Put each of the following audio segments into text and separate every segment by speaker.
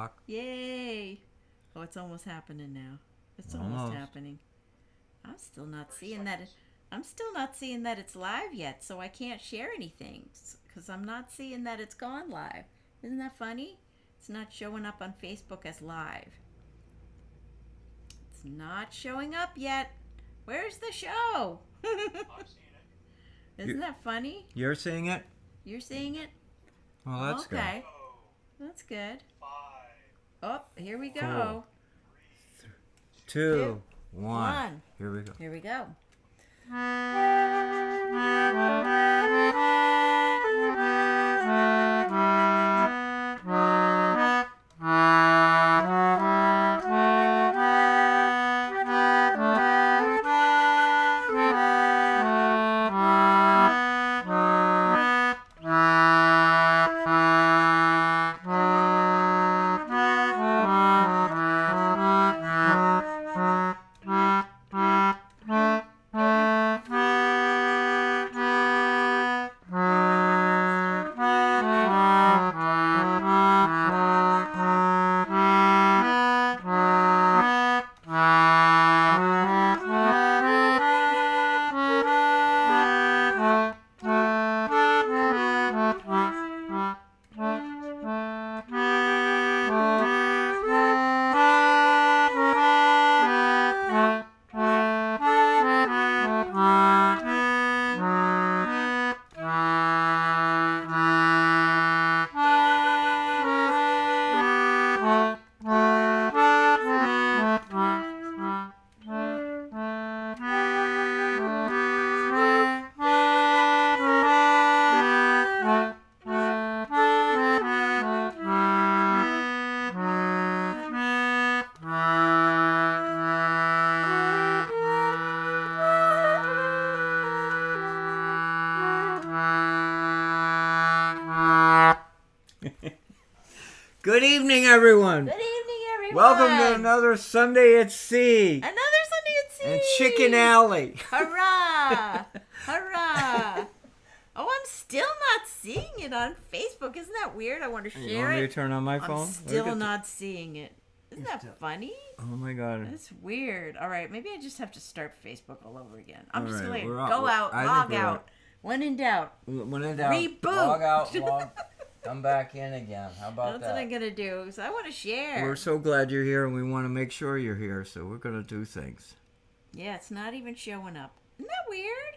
Speaker 1: o'clock.
Speaker 2: Yay! Oh, it's almost happening now. It's almost happening. I'm still not seeing that. I'm still not seeing that it's live yet, so I can't share anything because I'm not seeing that it's gone live. Isn't that funny? It's not showing up on Facebook as live. It's not showing up yet. Where's the show?
Speaker 3: I'm seeing it.
Speaker 2: Isn't that funny?
Speaker 1: You're seeing it?
Speaker 2: You're seeing it?
Speaker 1: Well, that's good.
Speaker 2: Okay.
Speaker 3: Oh,
Speaker 2: That's good.
Speaker 3: 5,
Speaker 2: Oh, here we go.
Speaker 3: 3,
Speaker 1: 2, 1.
Speaker 2: 1.
Speaker 1: Here we go.
Speaker 2: Here we go.
Speaker 1: Good evening, everyone.
Speaker 2: Good evening, everyone.
Speaker 1: Welcome to another Sunday at Sea
Speaker 2: Sunday at Sea.
Speaker 1: and Chicken Alley.
Speaker 2: Hurrah! Hurrah! Oh, I'm still not seeing it on Facebook. Isn't that weird? I want to
Speaker 1: You
Speaker 2: share
Speaker 1: want me to
Speaker 2: it.
Speaker 1: turn on my phone?
Speaker 2: I'm still
Speaker 1: Look at
Speaker 2: not seeing it. Isn't that funny?
Speaker 1: Oh my God.
Speaker 2: That's weird. All right, maybe I just have to start Facebook all over again. I'm
Speaker 1: All
Speaker 2: just
Speaker 1: right,
Speaker 2: going to
Speaker 1: we're
Speaker 2: go out,
Speaker 1: I think
Speaker 2: log
Speaker 1: we're
Speaker 2: out. When in doubt,
Speaker 1: When in doubt,
Speaker 2: Reboot.
Speaker 1: log out, come back in again. How about
Speaker 2: that's what I'm going to do because I want to share.
Speaker 1: We're so glad you're here, and we want to make sure you're here, so we're going to do things.
Speaker 2: Yeah, it's not even showing up. Isn't that weird?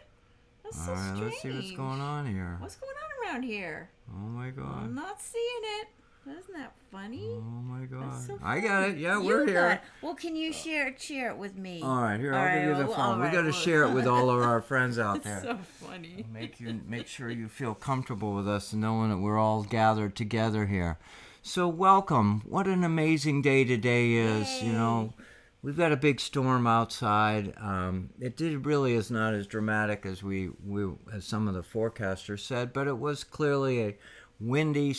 Speaker 2: That's so
Speaker 1: All right,
Speaker 2: strange.
Speaker 1: let's see what's going on here.
Speaker 2: What's going on around here?
Speaker 1: Oh my
Speaker 2: I'm
Speaker 1: God.
Speaker 2: not seeing it. Isn't that funny?
Speaker 1: Oh my God.
Speaker 2: That's so
Speaker 1: I got it. Yeah,
Speaker 2: You
Speaker 1: we're
Speaker 2: got
Speaker 1: here.
Speaker 2: it. Well, can you share it with me?
Speaker 1: All right, here,
Speaker 2: All
Speaker 1: I'll give you
Speaker 2: right,
Speaker 1: the
Speaker 2: well,
Speaker 1: phone.
Speaker 2: all
Speaker 1: We
Speaker 2: right,
Speaker 1: got to
Speaker 2: well.
Speaker 1: share it with all of our friends out there.
Speaker 2: So funny.
Speaker 1: Make sure you feel comfortable with us, knowing that we're all gathered together here. So welcome. What an amazing day today is.
Speaker 2: Yay.
Speaker 1: You know, we've got a big storm outside. Really is not as dramatic as as some of the forecasters said, but it was clearly a windy,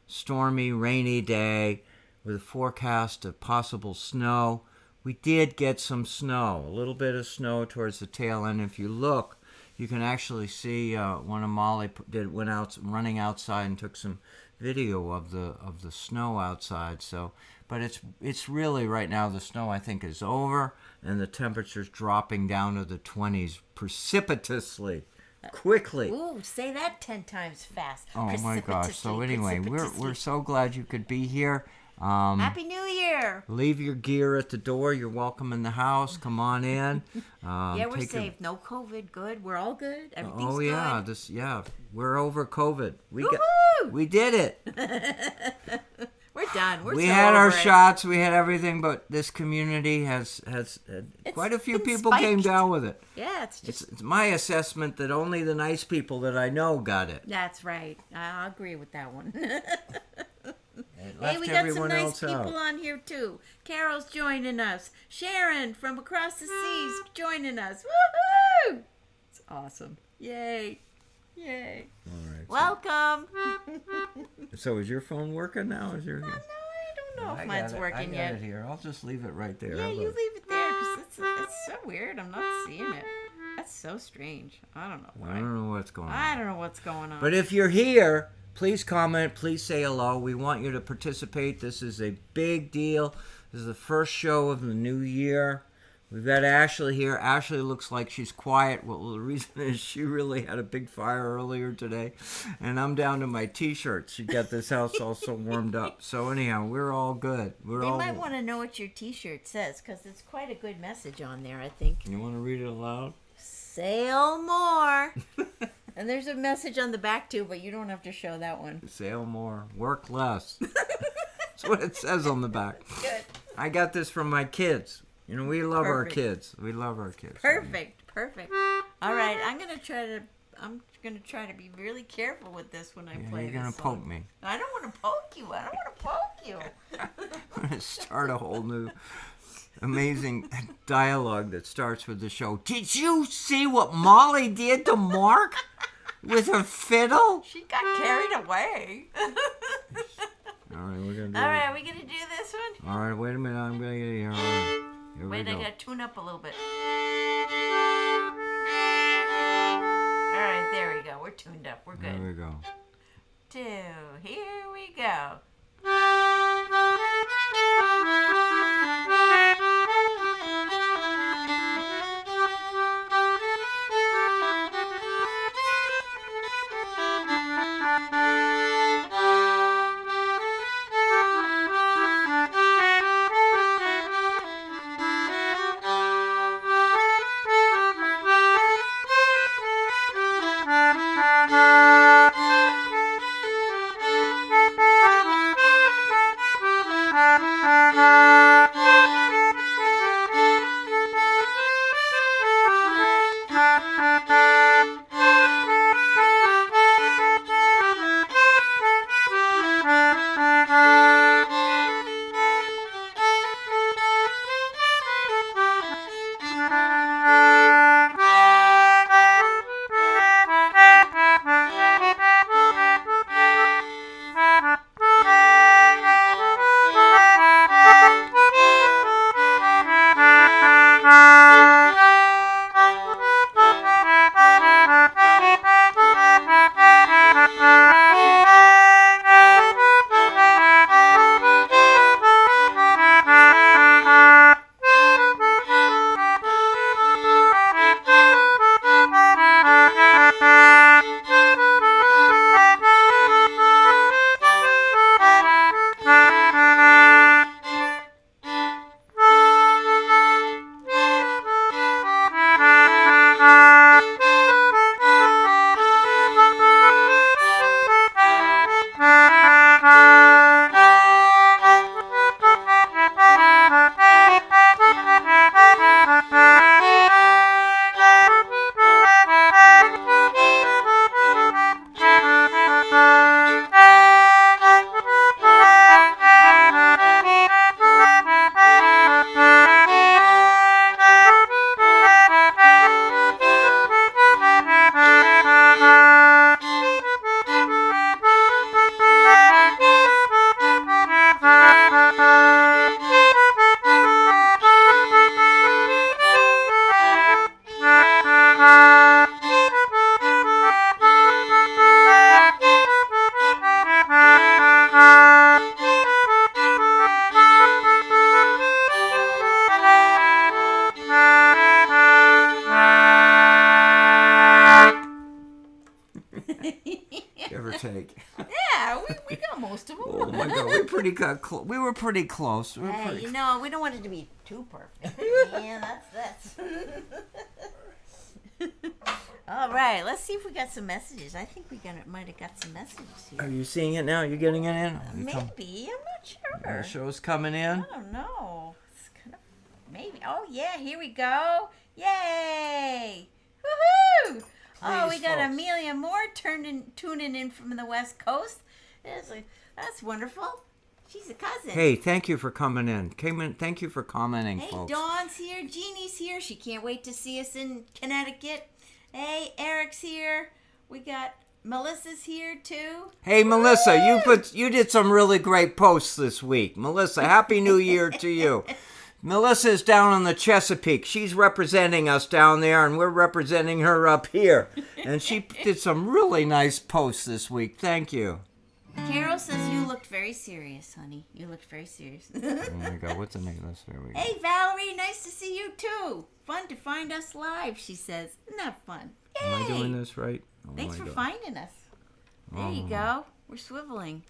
Speaker 1: stormy, rainy day with a forecast of possible snow. We did get some snow, a little bit of snow towards the tail end. If you look, you can actually see one of Molly went out running outside and took some video of the snow outside. So, but it's really right now the snow I think is over and the temperature's dropping down to the 20s precipitously. Quickly.
Speaker 2: Ooh, say that 10 times fast.
Speaker 1: Oh my gosh. So anyway, we're so glad you could be here.
Speaker 2: Happy New Year.
Speaker 1: Leave your gear at the door. You're welcome in the house. Come on in.
Speaker 2: Yeah, we're safe. No COVID. Good. We're all good. Everything's
Speaker 1: Oh
Speaker 2: good.
Speaker 1: yeah, we're over COVID.
Speaker 2: Woohoo!
Speaker 1: We did it.
Speaker 2: We're done.
Speaker 1: We
Speaker 2: so
Speaker 1: had our
Speaker 2: over it.
Speaker 1: shots. We had everything, but this community has quite a few
Speaker 2: been
Speaker 1: people came
Speaker 2: spiked.
Speaker 1: down with it.
Speaker 2: Yeah, it's just.
Speaker 1: It's my assessment that only the nice people that I know got it.
Speaker 2: That's right. I'll agree with that one.
Speaker 1: It
Speaker 2: Hey,
Speaker 1: left
Speaker 2: we got some
Speaker 1: everyone
Speaker 2: nice
Speaker 1: else
Speaker 2: people
Speaker 1: out.
Speaker 2: on here too. Carol's joining us. Sharon from across the seas joining us. Woohoo! It's awesome. Yay. Yay.
Speaker 1: All right.
Speaker 2: Welcome.
Speaker 1: So is your phone working now? Is your?
Speaker 2: No, I don't know
Speaker 1: I
Speaker 2: if
Speaker 1: got
Speaker 2: mine's
Speaker 1: it.
Speaker 2: working
Speaker 1: I got
Speaker 2: yet.
Speaker 1: it here. I'll just leave it right there.
Speaker 2: Yeah,
Speaker 1: How
Speaker 2: you
Speaker 1: about-
Speaker 2: leave it there because it's so weird. I'm not seeing it. That's so strange. I don't know why.
Speaker 1: I don't know what's going on.
Speaker 2: I don't know what's going on.
Speaker 1: But if you're here, please comment. Please say hello. We want you to participate. This is a big deal. This is the first show of the new year. We've got Ashley here. Ashley looks like she's quiet. Well, the reason is she really had a big fire earlier today. And I'm down to my T-shirt. She got this house all so warmed up. So anyhow, we're all good.
Speaker 2: They might want to know what your T-shirt says, because it's quite a good message on there, I think.
Speaker 1: You want to read it aloud?
Speaker 2: Sail more. And there's a message on the back, too, but you don't have to show that one.
Speaker 1: Sail more. Work less. That's what it says on the back.
Speaker 2: Good.
Speaker 1: I got this from my kids. You know, we love our
Speaker 2: Perfect.
Speaker 1: kids. We love our kids.
Speaker 2: Perfect. All right, I'm gonna try to be really careful with this when I play
Speaker 1: You're
Speaker 2: this
Speaker 1: gonna
Speaker 2: song.
Speaker 1: poke me.
Speaker 2: I don't want to poke you. I don't want to poke you.
Speaker 1: I'm gonna start a whole new amazing dialogue that starts with the show. Did you see what Molly did to Mark with her fiddle?
Speaker 2: She got carried away.
Speaker 1: All right, we're gonna do
Speaker 2: All right, are we gonna do this one?
Speaker 1: All right, wait a minute. I'm gonna get here. All right. Here
Speaker 2: Wait,
Speaker 1: we
Speaker 2: I
Speaker 1: go.
Speaker 2: gotta tune up a little bit. All right, there we go. We're tuned up. We're
Speaker 1: There
Speaker 2: good.
Speaker 1: we go.
Speaker 2: 2. Here we go.
Speaker 1: Give or take.
Speaker 2: Yeah, we got most of them.
Speaker 1: Oh my God, we were pretty close. We were
Speaker 2: Hey,
Speaker 1: pretty
Speaker 2: you know, we don't want it to be too perfect. Yeah, that's. All right, let's see if we got some messages. I think we might have got some messages
Speaker 1: Are
Speaker 2: here.
Speaker 1: you seeing it now? You getting it in?
Speaker 2: Maybe, I'm not sure.
Speaker 1: The show's coming in.
Speaker 2: I don't know. It's kind of maybe. Oh yeah, here we go. Yay! Woohoo! Oh, we
Speaker 1: Please,
Speaker 2: got
Speaker 1: folks.
Speaker 2: Amelia Moore tuning in from the West Coast. That's wonderful. She's a cousin.
Speaker 1: Hey, thank you for coming in. Thank you for commenting,
Speaker 2: Hey,
Speaker 1: folks.
Speaker 2: Dawn's here. Jeannie's here. She can't wait to see us in Connecticut. Hey, Eric's here. We got Melissa's here too.
Speaker 1: Hey, Melissa, you did some really great posts this week. Melissa, Happy New Year to you. Melissa's down on the Chesapeake. She's representing us down there, and we're representing her up here. And she did some really nice posts this week. Thank you.
Speaker 2: Carol says you looked very serious, honey. You looked very serious.
Speaker 1: Oh my God, what's the name of this? There we go.
Speaker 2: Hey, Valerie, nice to see you too. Fun to find us live, she says. Isn't that fun? Yay!
Speaker 1: Am I doing this right? Oh
Speaker 2: Thanks
Speaker 1: my
Speaker 2: for
Speaker 1: God.
Speaker 2: finding us. There you go. We're swiveling.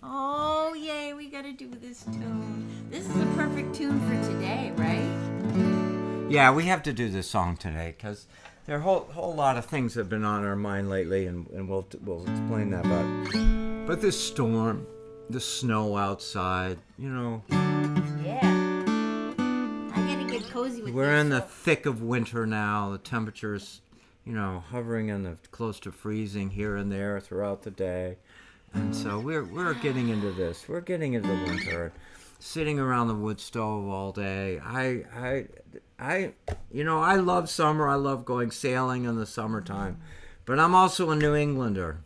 Speaker 2: Oh, yay, we got to do this tune. This is a perfect tune for today, right?
Speaker 1: Yeah, we have to do this song today because there are a whole lot of things that have been on our mind lately, and we'll explain that. But this storm, the snow outside, you know.
Speaker 2: Yeah. I got to get cozy with
Speaker 1: We're
Speaker 2: this
Speaker 1: in the
Speaker 2: stuff.
Speaker 1: thick of winter now. The temperature's, hovering in the close to freezing here and there throughout the day. And so we're getting into this. We're getting into winter. Sitting around the wood stove all day. I love summer. I love going sailing in the summertime. But I'm also a New Englander.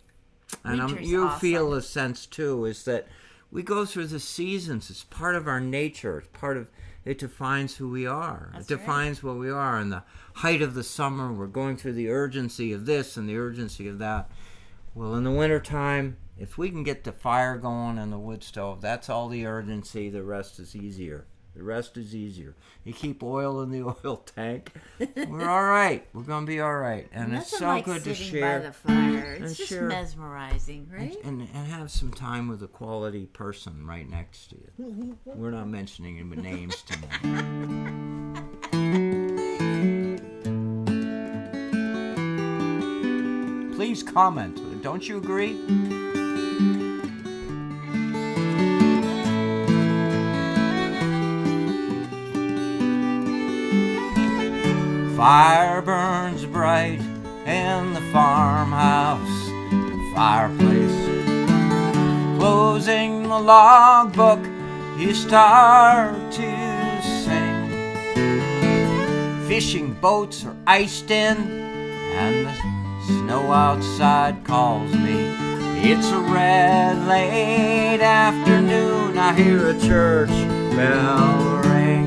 Speaker 1: And
Speaker 2: Winter's
Speaker 1: you
Speaker 2: awesome.
Speaker 1: feel a sense too, is that we go through the seasons. It's part of our nature. It's part of it defines who we are.
Speaker 2: That's
Speaker 1: it defines what we are. In the height of the summer, we're going through the urgency of this and the urgency of that. Well, in the wintertime, if we can get the fire going in the wood stove, that's all the urgency. The rest is easier. The rest is easier. You keep oil in the oil tank. We're all right. We're going to be all right. And it's
Speaker 2: Nothing
Speaker 1: so
Speaker 2: like
Speaker 1: good to
Speaker 2: sitting
Speaker 1: share.
Speaker 2: by the fire.
Speaker 1: and
Speaker 2: It's just
Speaker 1: share-
Speaker 2: mesmerizing, right?
Speaker 1: And have some time with a quality person right next to you. We're not mentioning any names tonight. Please comment. Don't you agree? Fire burns bright in the farmhouse, the fireplace. Closing the logbook, you start to sing. Fishing boats are iced in, and the snow outside calls me. It's a red late afternoon, I hear a church bell ring.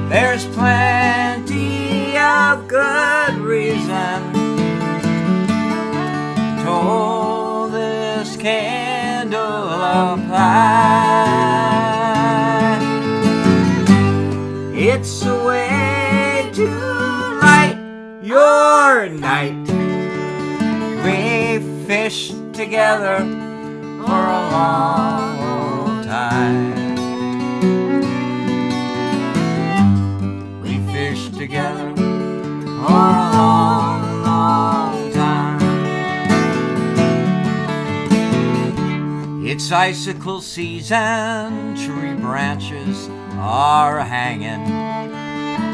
Speaker 1: There's plenty of good reason to hold this candle up high. It's a way to light your night. We fished together for a long time. We fished together for a long, long time. It's icicle season, tree branches are hanging.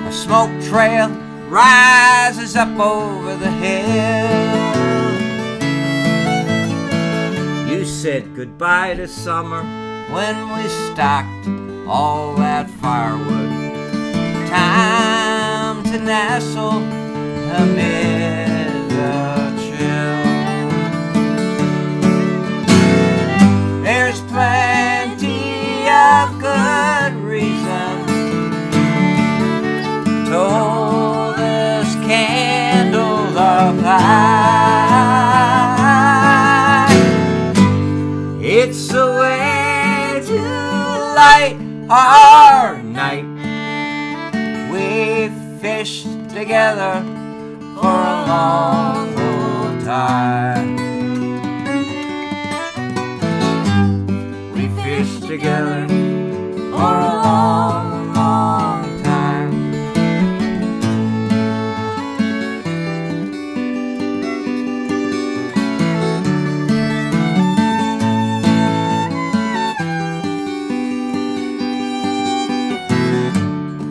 Speaker 1: A smoke trail rises up over the hill. You said goodbye to summer when we stacked all that firewood. Time to nestle amid the chill. There's plenty of good reason to hold this candle up high. It's a way to light our night. We fished together for a long old time. We fished together for a long, long time.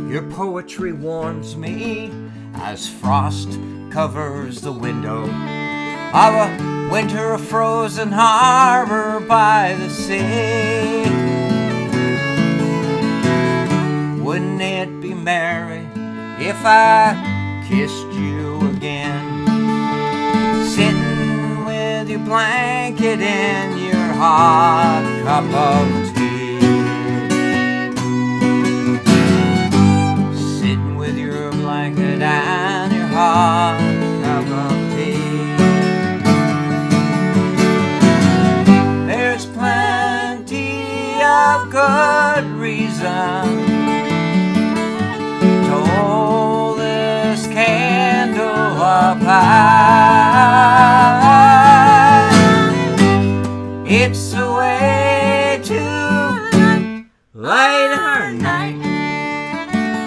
Speaker 1: Your poetry warms me as frost covers the window of a winter frozen harbor by the sea. Wouldn't it be merry if I kissed you again? Sitting with your blanket and your hot cup of tea. Sitting with your blanket and your hot cup of tea. of good reason to hold this candle up high. It's a way to light our night.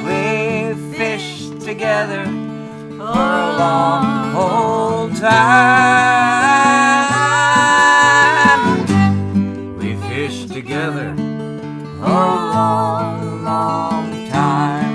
Speaker 1: We fished together for a long old time. We fished together for a long, long time.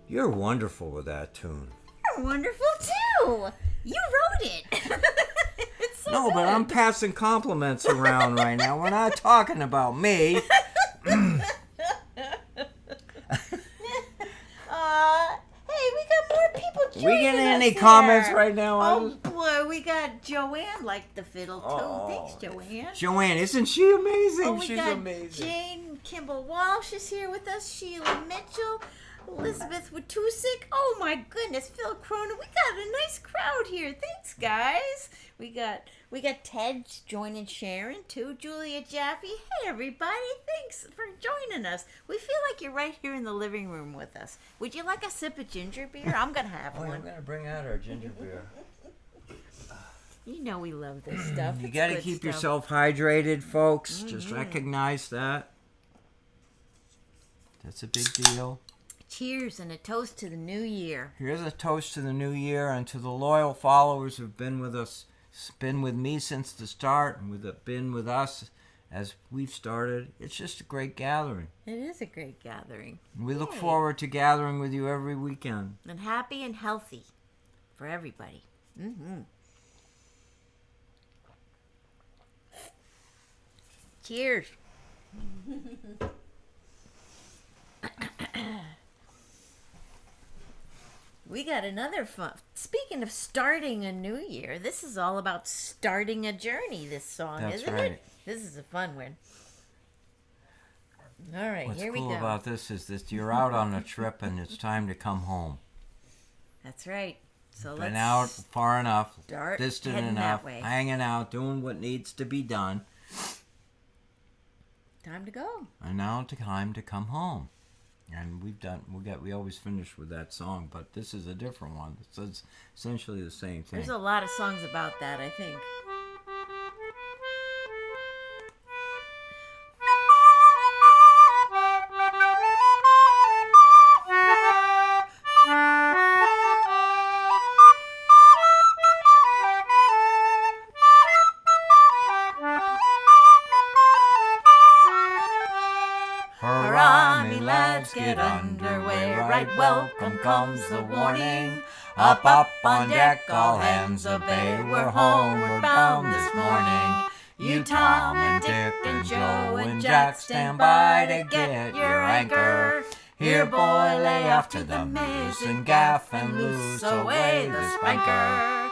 Speaker 1: You're wonderful with that tune.
Speaker 2: You're wonderful too. You wrote it. It's so
Speaker 1: No,
Speaker 2: good.
Speaker 1: but I'm passing compliments around right now. We're not talking about me.
Speaker 2: Hey, we got more people joining
Speaker 1: We getting any
Speaker 2: us
Speaker 1: comments
Speaker 2: here.
Speaker 1: right now?
Speaker 2: Oh boy, we got Joanne liked the fiddle too.
Speaker 1: Oh.
Speaker 2: Thanks, Joanne.
Speaker 1: Joanne, isn't she amazing?
Speaker 2: Oh, we
Speaker 1: She's
Speaker 2: got
Speaker 1: amazing.
Speaker 2: Jane Kimball Walsh is here with us. Sheila Mitchell, Elizabeth Watusik. Oh my goodness, Phil Cronin. We got a nice crowd here. Thanks, guys. We got Ted joining Sharon too. Julia Jaffe. Hey everybody, thanks for joining us. We feel like you're right here in the living room with us. Would you like a sip of ginger beer? I'm gonna have
Speaker 1: Oh, I'm
Speaker 2: one.
Speaker 1: gonna bring out our ginger beer.
Speaker 2: You know we love this stuff.
Speaker 1: You
Speaker 2: It's
Speaker 1: gotta
Speaker 2: good
Speaker 1: keep
Speaker 2: stuff.
Speaker 1: yourself hydrated, folks. Just recognize that. That's a big deal.
Speaker 2: Cheers and a toast to the new year.
Speaker 1: Here's a toast to the new year and to the loyal followers who've been with us, been with me since the start, and been with us as we've started. It's just a great gathering.
Speaker 2: It is a great gathering.
Speaker 1: We look
Speaker 2: Yay.
Speaker 1: forward to gathering with you every weekend.
Speaker 2: And happy and healthy for everybody. Mm-hmm. Cheers. We got another fun. Speaking of starting a new year, this is all about starting a journey, this song,
Speaker 1: That's
Speaker 2: isn't
Speaker 1: right.
Speaker 2: it? This is a fun one. All right,
Speaker 1: What's
Speaker 2: here
Speaker 1: cool
Speaker 2: we go.
Speaker 1: about this is that you're out on a trip and it's time to come home.
Speaker 2: That's right. So
Speaker 1: Been
Speaker 2: let's
Speaker 1: out far enough,
Speaker 2: start
Speaker 1: distant
Speaker 2: heading
Speaker 1: enough,
Speaker 2: that way.
Speaker 1: hanging out, doing what needs to be done,
Speaker 2: Time to go.
Speaker 1: and now time to come home. And we always finish with that song, but this is a different one. It's essentially the same thing.
Speaker 2: There's a lot of songs about that, I think.
Speaker 1: Hurrah, me lads, get underway, right welcome comes the warning. Up, up on deck, all hands obey, we're homeward bound this morning. You, Tom, and Dick, and Joe, and Jack, stand by to get your anchor. Here, boy, lay off to the mizzen gaff and loose away the spanker.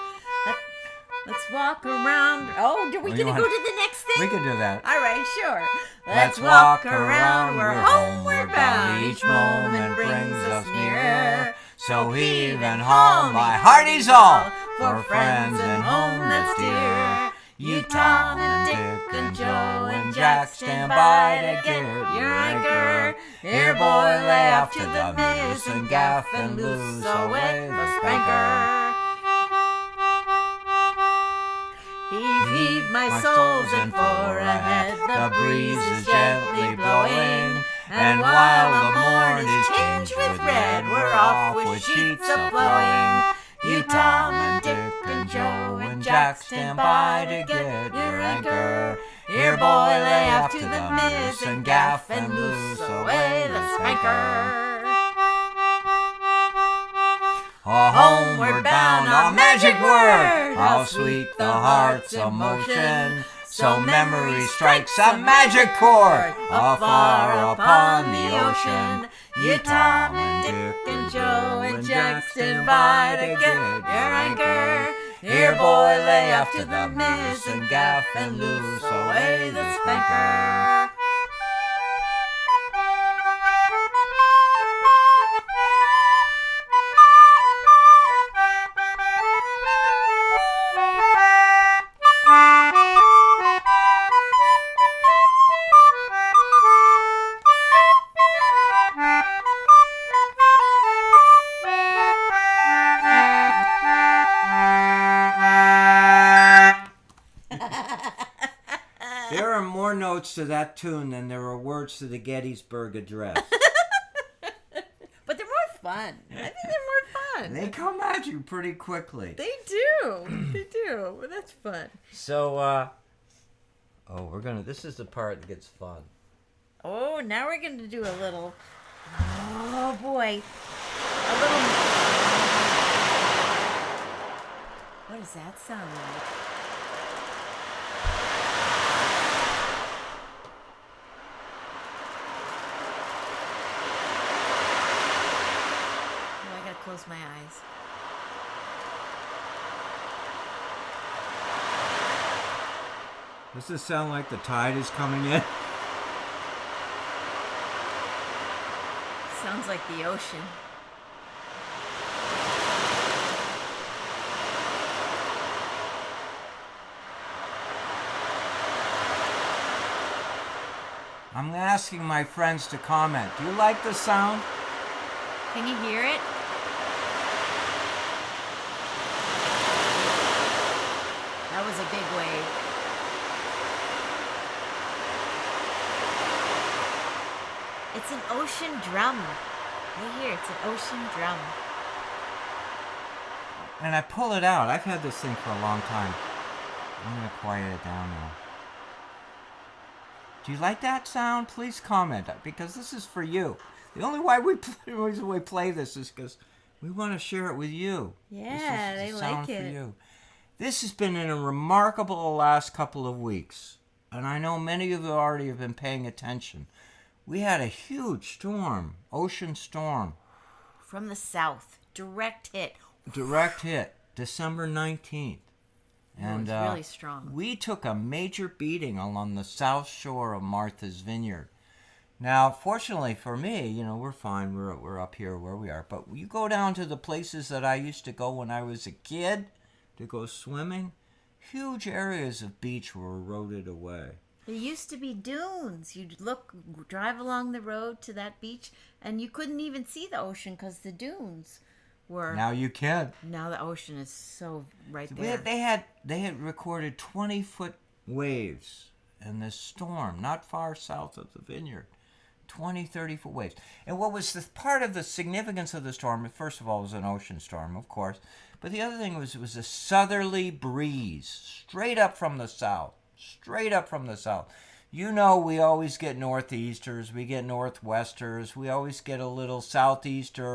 Speaker 2: Let's walk around. Oh, are we
Speaker 1: Oh,
Speaker 2: going
Speaker 1: you
Speaker 2: to
Speaker 1: want-
Speaker 2: go to the next thing?
Speaker 1: We can do that.
Speaker 2: All right, sure.
Speaker 1: Let's walk around, we're homeward bound. Each moment brings us nearer. So heave and haul, my hearty's all for friends and home that's dear. You, Tom, and Dick, and Joe, and Jack, stand by to get your anchor. Here, boy, lay off to the mizzen gaff and loose away the spanker.
Speaker 2: Heave, heave, my souls, and for ahead the breeze is gently blowing. And while the morn is tinged with red, we're off with sheets a flowing. You, Tom, and Dick, and Joe, and Jack, stand by to get your anchor. Here, boy, lay off to the mizzen gaff and loose away the spanker.
Speaker 1: Homeward bound, our magic word, how sweet the heart's emotion. So memory strikes a magic chord, afar upon the ocean. You, Tom, and Dick, and Joe, back, stand by to get your anchor. Here, boy, lay off to the mizz and gaff and loose away the spanker. There are more notes to that tune than there are words to the Gettysburg Address.
Speaker 2: But they're more fun. I think they're more fun.
Speaker 1: They come at you pretty quickly.
Speaker 2: They do. They do. But that's fun.
Speaker 1: So, this is the part that gets fun.
Speaker 2: Oh, now we're going to do a little, oh boy, a little, what does that sound like? Oh, I got to close my eyes.
Speaker 1: Does this sound like the tide is coming in?
Speaker 2: Sounds like the ocean.
Speaker 1: I'm asking my friends to comment. Do you like the sound?
Speaker 2: Can you hear it? That was a big wave. It's an ocean drum. Right here, it's an ocean drum.
Speaker 1: And I pull it out. I've had this thing for a long time. I'm going to quiet it down now. Do you like that sound? Please comment, because this is for you. The only reason we play this is because we want to share it with you.
Speaker 2: Yeah,
Speaker 1: this is
Speaker 2: they
Speaker 1: sound
Speaker 2: like
Speaker 1: for
Speaker 2: it.
Speaker 1: you. This has been a remarkable last couple of weeks, and I know many of you already have been paying attention. We had a huge storm, ocean storm.
Speaker 2: From the south, direct hit.
Speaker 1: Direct hit, December 19th. And
Speaker 2: it was really strong.
Speaker 1: We took a major beating along the south shore of Martha's Vineyard. Now, fortunately for me, we're fine. We're up here where we are. But you go down to the places that I used to go when I was a kid to go swimming, huge areas of beach were eroded away.
Speaker 2: There used to be dunes. You'd drive along the road to that beach, and you couldn't even see the ocean because the dunes were.
Speaker 1: Now you can.
Speaker 2: Now the ocean is so right there.
Speaker 1: They had recorded 20-foot waves in this storm, not far south of the Vineyard. 20, 30-foot waves. And what was the part of the significance of the storm, first of all, it was an ocean storm, of course, but the other thing was it was a southerly breeze, straight up from the south. We always get northeasters, we get northwesters, we always get a little southeaster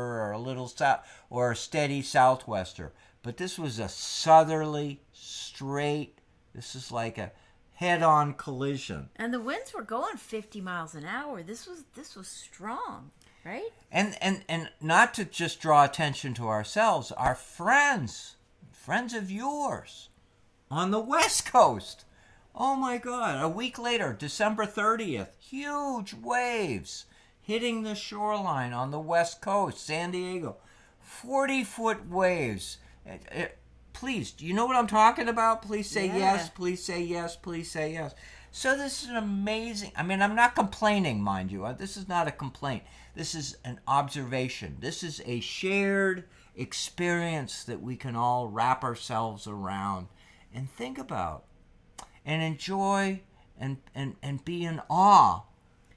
Speaker 1: or a steady southwester. But this was a southerly, straight, this is like a head-on collision.
Speaker 2: And the winds were going 50 miles an hour. This was strong, right?
Speaker 1: And not to just draw attention to ourselves, our friends of yours on the West Coast. Oh my God, a week later, December 30th, huge waves hitting the shoreline on the West Coast, San Diego. 40-foot waves. Please, do you know what I'm talking about? Please say yes, please say yes, please say yes. So this is an amazing, I'm not complaining, mind you. This is not a complaint. This is an observation. This is a shared experience that we can all wrap ourselves around and think about and enjoy and be in awe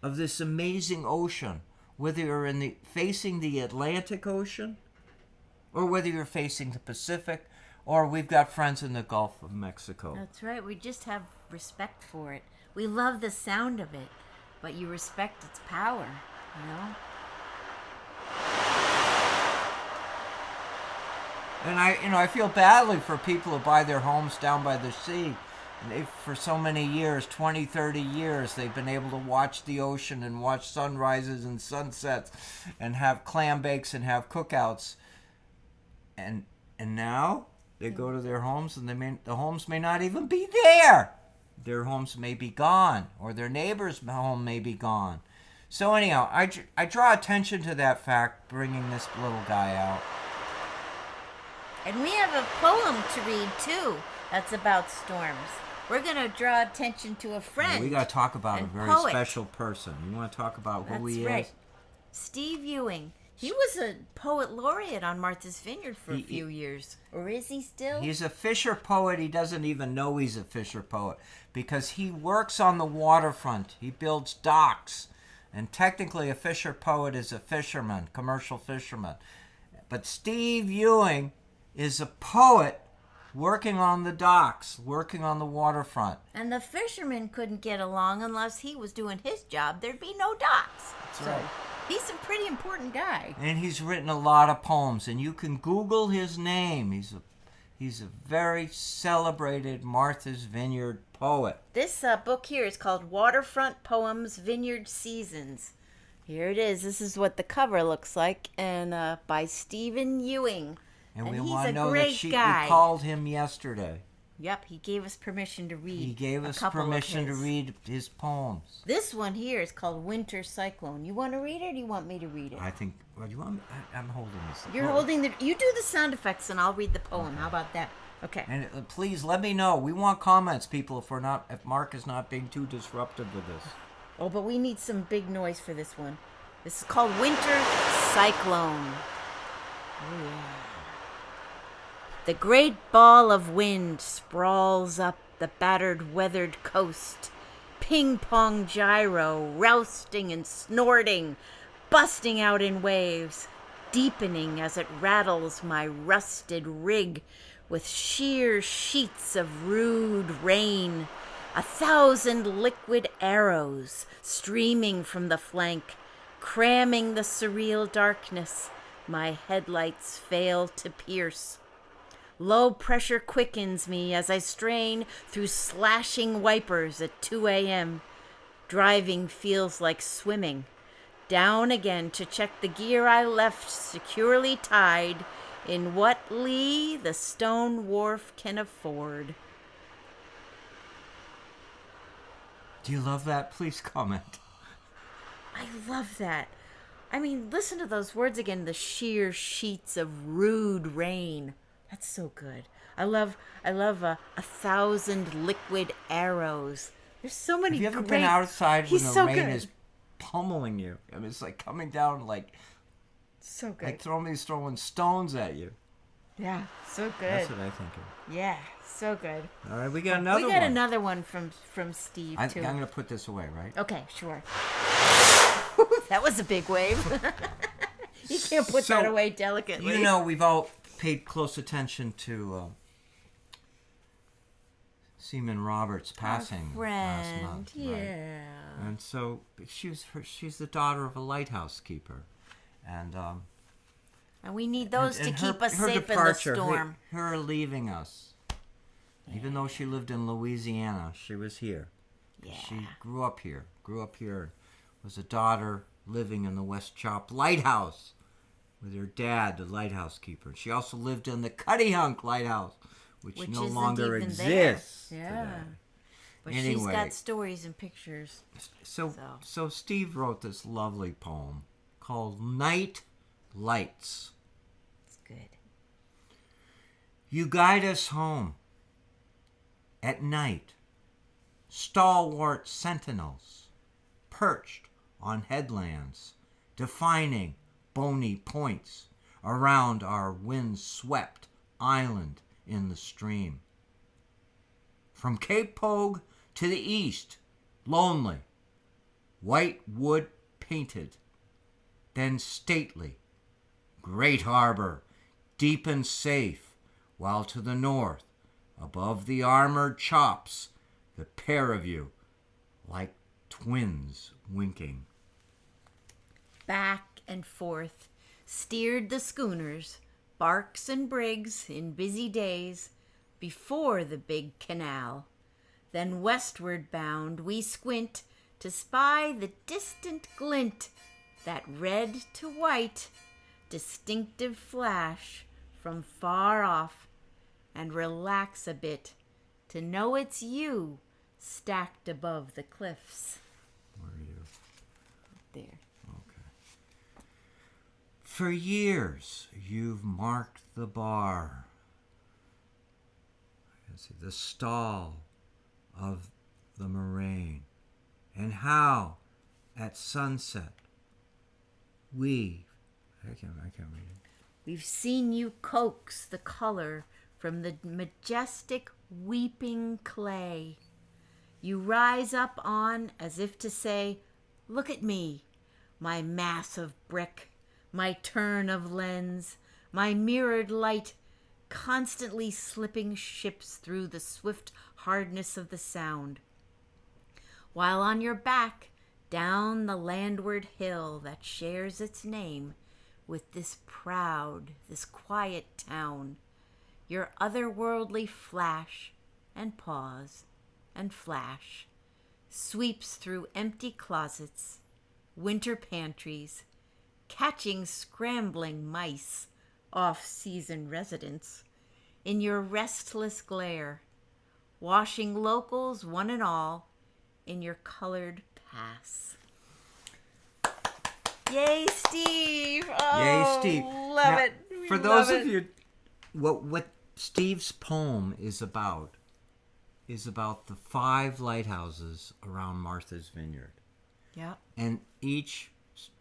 Speaker 1: of this amazing ocean, whether you're facing the Atlantic Ocean or whether you're facing the Pacific, or we've got friends in the Gulf of Mexico.
Speaker 2: That's right. We just have respect for it. We love the sound of it, but you respect its power,
Speaker 1: And I feel badly for people who buy their homes down by the sea. For so many years, 20, 30 years, they've been able to watch the ocean and watch sunrises and sunsets and have clam bakes and have cookouts. and now they go to their homes, and the homes may not even be there. Their homes may be gone, or their neighbor's home may be gone. So anyhow, I draw attention to that fact, bringing this little guy out.
Speaker 2: And we have a poem to read too. That's about storms. We're gonna draw attention to a friend.
Speaker 1: We got to talk about a
Speaker 2: and
Speaker 1: very
Speaker 2: poet.
Speaker 1: special person. You want to talk about who he
Speaker 2: That's right.
Speaker 1: is?
Speaker 2: Steve Ewing. He was a poet laureate on Martha's Vineyard for a few years. Or is he still?
Speaker 1: He's a fisher poet. He doesn't even know he's a fisher poet because he works on the waterfront. He builds docks. And technically a fisher poet is a fisherman, commercial fisherman. But Steve Ewing is a poet working on the docks, working on the waterfront.
Speaker 2: And the fishermen couldn't get along unless he was doing his job. There'd be no docks.
Speaker 1: That's right.
Speaker 2: He's a pretty important guy.
Speaker 1: And he's written a lot of poems, and you can Google his name. He's a very celebrated Martha's Vineyard poet.
Speaker 2: This book here is called Waterfront Poems, Vineyard Seasons. Here it is. This is what the cover looks like, and by Stephen Ewing.
Speaker 1: And we
Speaker 2: he's
Speaker 1: want
Speaker 2: a
Speaker 1: to know
Speaker 2: great
Speaker 1: that
Speaker 2: guy.
Speaker 1: we called him yesterday.
Speaker 2: Yep, he gave us permission to read.
Speaker 1: He gave us
Speaker 2: a couple
Speaker 1: permission
Speaker 2: of
Speaker 1: to
Speaker 2: his.
Speaker 1: read his poems.
Speaker 2: This one here is called Winter Cyclone. You want to read it, or do you want me to read it?
Speaker 1: I think. Well, you want? I'm holding this.
Speaker 2: You're holding the. You do the sound effects, and I'll read the poem.
Speaker 1: Okay.
Speaker 2: How about that? Okay.
Speaker 1: And please let me know. We want comments, people. If Mark is not being too disruptive with this.
Speaker 2: Oh, but we need some big noise for this one. This is called Winter Cyclone. Oh, yeah. The great ball of wind sprawls up the battered, weathered coast. Ping-pong gyro, rousting and snorting, busting out in waves, deepening as it rattles my rusted rig with sheer sheets of rude rain. 1,000 liquid arrows streaming from the flank, cramming the surreal darkness my headlights fail to pierce. Low pressure quickens me as I strain through slashing wipers at 2 a.m. Driving feels like swimming. Down again to check the gear I left securely tied in what lee the stone wharf can afford.
Speaker 1: Do you love that? Please comment.
Speaker 2: I love that. I mean, listen to those words again. The sheer sheets of rude rain. That's so good. I love 1,000 liquid arrows. There's so many.
Speaker 1: Have you ever
Speaker 2: great...
Speaker 1: been outside when
Speaker 2: He's
Speaker 1: the
Speaker 2: so
Speaker 1: rain
Speaker 2: good.
Speaker 1: is pummeling you? I mean, it's like coming down like
Speaker 2: So good.
Speaker 1: like throwing stones at you.
Speaker 2: Yeah, so good.
Speaker 1: That's what I think of.
Speaker 2: Yeah, so good.
Speaker 1: All right, we got another one.
Speaker 2: We got another one from Steve
Speaker 1: I'm
Speaker 2: too.
Speaker 1: going to put this away, right?
Speaker 2: Okay, sure. That was a big wave. You can't put that away delicately.
Speaker 1: You know, we've all paid close attention to Seaman Roberts passing last month.
Speaker 2: yeah.
Speaker 1: Right? And so she's the daughter of a lighthouse keeper. And
Speaker 2: we need those to
Speaker 1: and
Speaker 2: keep us
Speaker 1: her
Speaker 2: safe
Speaker 1: departure,
Speaker 2: in the storm.
Speaker 1: Her leaving us. Even though she lived in Louisiana, she was here.
Speaker 2: Yeah.
Speaker 1: She grew up here. Was a daughter living in the West Chop Lighthouse with her dad, the lighthouse keeper. She also lived in the Cuttyhunk Lighthouse, which no
Speaker 2: isn't
Speaker 1: longer
Speaker 2: even
Speaker 1: exists
Speaker 2: there. Yeah.
Speaker 1: today.
Speaker 2: But she's
Speaker 1: Anyway.
Speaker 2: got stories and pictures.
Speaker 1: So Steve wrote this lovely poem called Night Lights.
Speaker 2: It's good.
Speaker 1: You guide us home at night, stalwart sentinels perched on headlands, defining bony points around our wind-swept island in the stream. From Cape Pogue to the east, lonely, white wood painted, then stately, great harbor, deep and safe, while to the north, above the armored chops, the pair of you, like twins winking.
Speaker 2: Back and forth steered the schooners, barks and brigs in busy days, before the big canal. Then westward bound we squint to spy the distant glint, that red to white, distinctive flash from far off and relax a bit to know it's you stacked above the cliffs.
Speaker 1: Where are you?
Speaker 2: There.
Speaker 1: Okay. For years, you've marked the bar. Let's see, the stall of the moraine, and how at sunset I can't read it.
Speaker 2: We've seen you coax the color from the majestic weeping clay. You rise up on as if to say, look at me, my mass of brick, my turn of lens, my mirrored light, constantly slipping ships through the swift hardness of the sound. While on your back, down the landward hill that shares its name with this proud, this quiet town, your otherworldly flash and pause and flash sweeps through empty closets, winter pantries, catching scrambling mice, off-season residents, in your restless glare, washing locals one and all in your colored pass. Yay, Steve! Oh,
Speaker 1: Yay, Steve.
Speaker 2: Love
Speaker 1: Now,
Speaker 2: it.
Speaker 1: For those of you, what Steve's poem is about the 5 lighthouses around Martha's Vineyard.
Speaker 2: Yeah.
Speaker 1: And each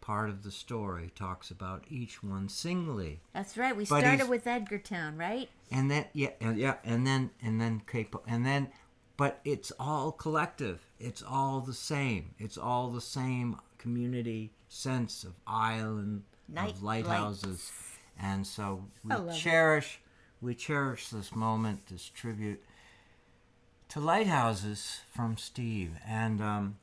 Speaker 1: part of the story talks about each one singly.
Speaker 2: That's right. We
Speaker 1: But
Speaker 2: started with Edgartown, right?
Speaker 1: And then Cape, and then, but it's all collective. It's all the same. It's all the same community sense of island, of lighthouses.
Speaker 2: Lights.
Speaker 1: And so
Speaker 2: I love
Speaker 1: we cherish this moment, this tribute to lighthouses from Steve. And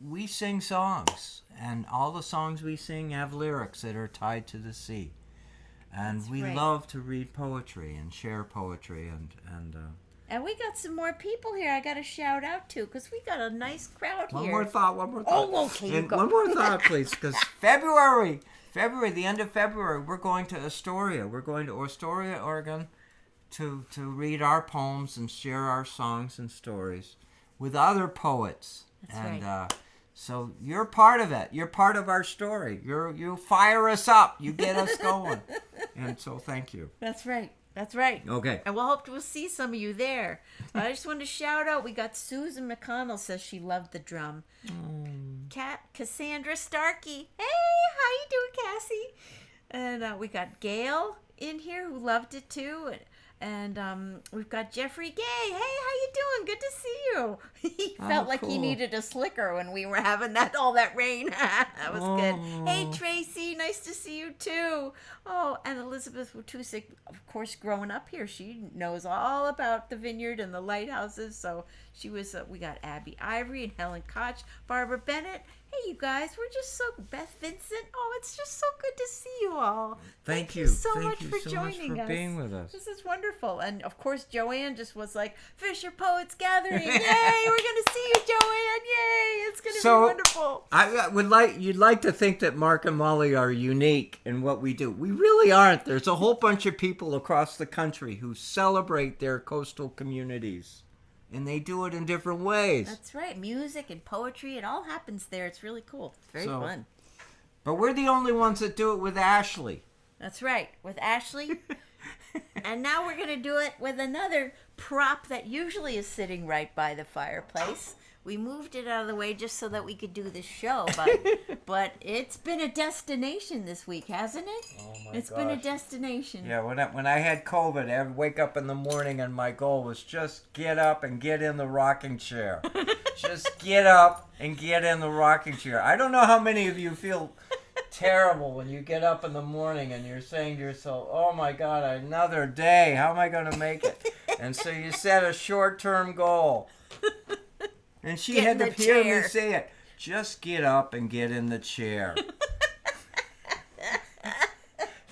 Speaker 1: we sing songs, and all the songs we sing have lyrics that are tied to the sea. And
Speaker 2: That's
Speaker 1: we
Speaker 2: right.
Speaker 1: love to read poetry and share poetry
Speaker 2: And we got some more people here I got to shout out to because we got a nice crowd
Speaker 1: One
Speaker 2: here.
Speaker 1: more thought.
Speaker 2: Oh, okay, you
Speaker 1: And
Speaker 2: go.
Speaker 1: one more thought, please, because February, the end of February, we're going to Astoria. We're going to Astoria, Oregon, to read our poems and share our songs and stories with other poets.
Speaker 2: That's
Speaker 1: and
Speaker 2: right.
Speaker 1: So you're part of it. You're part of our story. You fire us up. You get us going. And so thank you.
Speaker 2: That's right. That's right.
Speaker 1: Okay.
Speaker 2: And we'll see some of you there. I just want to shout out. We got Susan McConnell says she loved the drum. Cassandra Starkey. Hey, how you doing, Cassie? And we got Gail in here who loved it too. And we've got Jeffrey Gay. Hey, how you doing? Good to see you. He felt like he
Speaker 1: cool.
Speaker 2: needed a slicker when we were having all that rain. That was good.
Speaker 1: Oh.
Speaker 2: Hey, Tracy, nice to see you too. Oh, and Elizabeth Watusik, of course, growing up here, she knows all about the vineyard and the lighthouses. So she was. We got Abby Ivory and Helen Koch, Barbara Bennett. Hey, you guys, we're just so Beth Vincent. Oh, it's just so good to see you all.
Speaker 1: Thank you
Speaker 2: so
Speaker 1: Thank
Speaker 2: much
Speaker 1: you
Speaker 2: for
Speaker 1: so
Speaker 2: joining
Speaker 1: much for
Speaker 2: us.
Speaker 1: being with us.
Speaker 2: This is wonderful. And of course, Joanne just was like, Fisher Poets Gathering. Yay, we're going to see you, Joanne. Yay, it's going to be wonderful.
Speaker 1: You'd like to think that Mark and Molly are unique in what we do. We really aren't. There's a whole bunch of people across the country who celebrate their coastal communities. And they do it in different ways.
Speaker 2: That's right. Music and poetry, it all happens there. It's really cool. It's very fun.
Speaker 1: But we're the only ones that do it with Ashley.
Speaker 2: That's right. With Ashley. And now we're going to do it with another prop that usually is sitting right by the fireplace. We moved it out of the way just so that we could do this show, but it's been a destination this week, hasn't it?
Speaker 1: Oh my
Speaker 2: It's been a destination.
Speaker 1: Yeah, when I had COVID, I'd wake up in the morning and my goal was just get up and get in the rocking chair. Just get up and get in the rocking chair. I don't know how many of you feel terrible when you get up in the morning and you're saying to yourself, oh my God, another day. How am I going to make it? And so you set a short-term goal. And she
Speaker 2: Get
Speaker 1: had
Speaker 2: in
Speaker 1: to
Speaker 2: the
Speaker 1: hear me
Speaker 2: chair.
Speaker 1: say it. Just get up and get in the chair.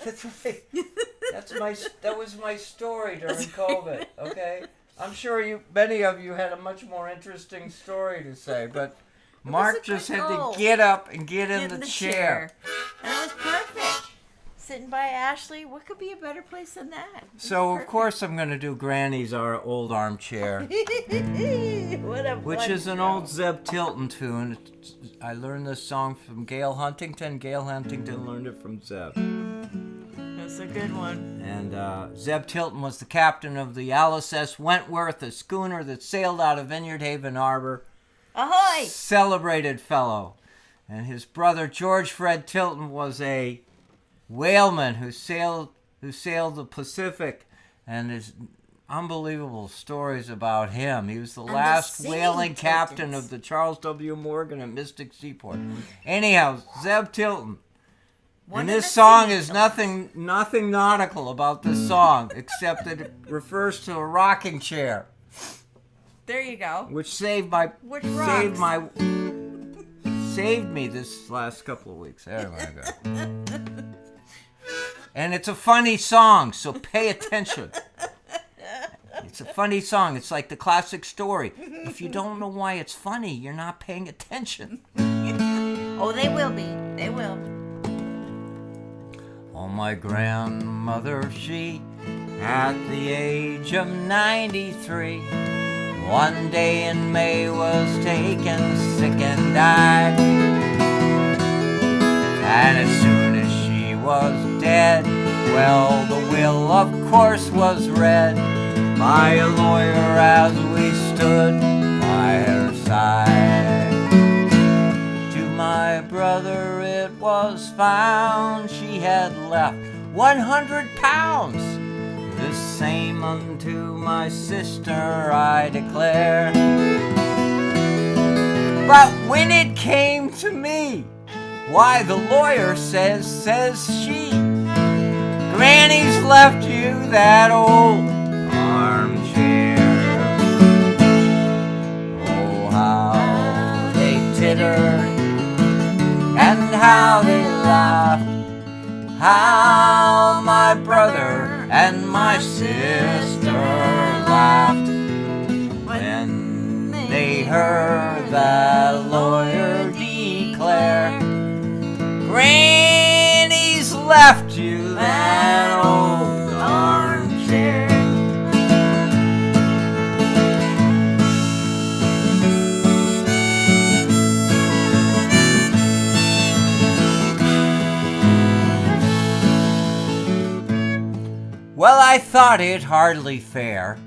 Speaker 1: That's right. That was my story during COVID. Okay, I'm sure many of you had a much more interesting story to say, but Mark
Speaker 2: a good
Speaker 1: just had
Speaker 2: goal.
Speaker 1: to get up and get in the chair.
Speaker 2: And it was perfect. sitting by Ashley. What could be a better place than that?
Speaker 1: So, of course, I'm going to do Granny's Our Old Armchair,
Speaker 2: What a
Speaker 1: which
Speaker 2: fun
Speaker 1: is an
Speaker 2: show.
Speaker 1: old Zeb Tilton tune. I learned this song from Gail Huntington. Gail Huntington learned it from Zeb.
Speaker 2: That's a good one.
Speaker 1: And Zeb Tilton was the captain of the Alice S. Wentworth, a schooner that sailed out of Vineyard Haven Harbor.
Speaker 2: Ahoy!
Speaker 1: Celebrated fellow. And his brother George Fred Tilton was a whaleman who sailed the Pacific, and there's unbelievable stories about him. He was the last
Speaker 2: singing
Speaker 1: whaling captain
Speaker 2: Tiltons.
Speaker 1: of the Charles W. Morgan at Mystic Seaport. Anyhow, Zeb Tilton.
Speaker 2: One
Speaker 1: And
Speaker 2: of
Speaker 1: this
Speaker 2: the
Speaker 1: song
Speaker 2: singing
Speaker 1: is
Speaker 2: Tiltons.
Speaker 1: nothing nautical about this song, except that it refers to a rocking chair,
Speaker 2: There you go.
Speaker 1: which saved me this last couple of weeks. There we go. And it's a funny song, so pay attention. It's a funny song. It's like the classic story. If you don't know why it's funny, you're not paying attention.
Speaker 2: Oh, they will be. They will.
Speaker 1: Oh, my grandmother, she, at the age of 93, one day in May was taken sick and died. And as soon as she was dead, well, the will of course was read by a lawyer as we stood by her side. To my brother it was found she had left 100 pounds. The same unto my sister I declare. But when it came to me, why, the lawyer says she, Granny's left you that old armchair. Oh, how they tittered and how they laughed, how my brother and my sister laughed when they heard that lawyer declare, Granny's left you that old armchair. Well, I thought it hardly fair.